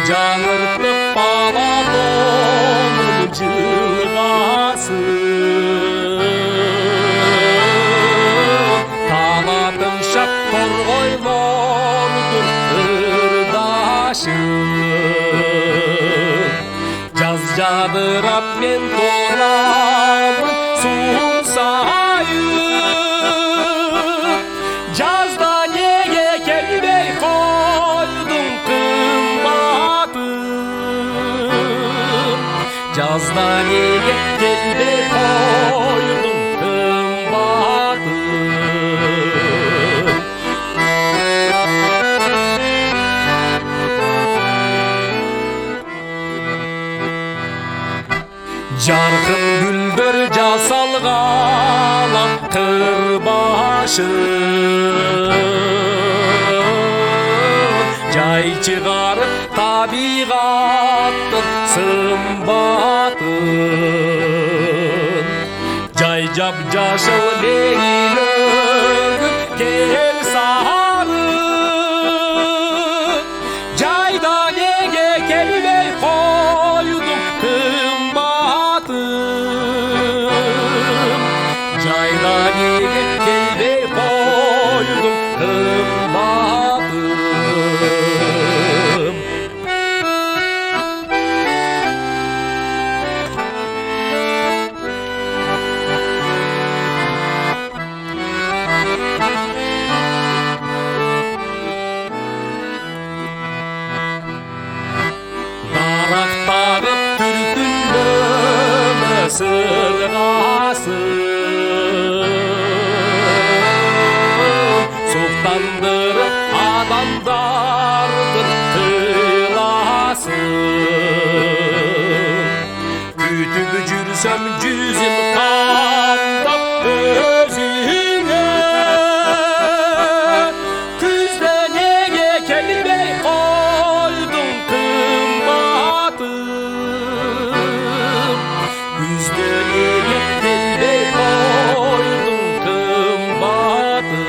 жаңыртып балатонун жылгасы талатын шап торгойлордун ырдашы жаз жадырап мен торамын суун сайып жазда неге келбей койдуң кымбатым жазда неге келбей койдуң кымбатым жарқын гүлдөр жасалган кыр башы жай чыгарып табигаттын сымбатын жай жап-жашыл лейлөгүп кел сары жайда неге келбей койдуң жайда неге келбей койдуң кымбатым дарактагып түркүндөмө сыргасы суктандырып адамдардын тыласын күтүп жүрсөм жүзүм камдап өзүңө күздө неге келбей койдуң кымбатым күздө неге келбей койдуң кымбатым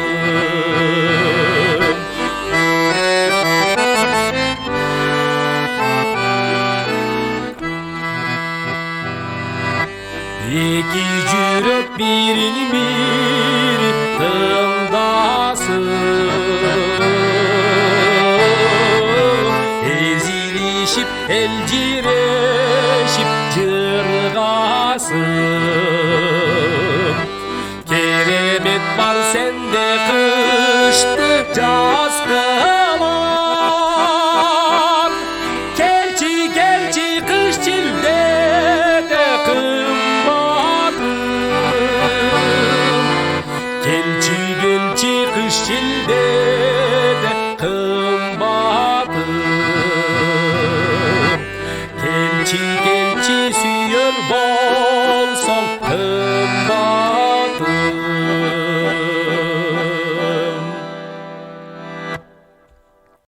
эки жүрөк бирин бири тыңдасын эзилишип элжирешип жыргасын керемет бар сенде кышты жаз кылар келчи келчи кыш чилдеде келчи келчи кыш чилдеде кымбатым келчи келчи сүйөр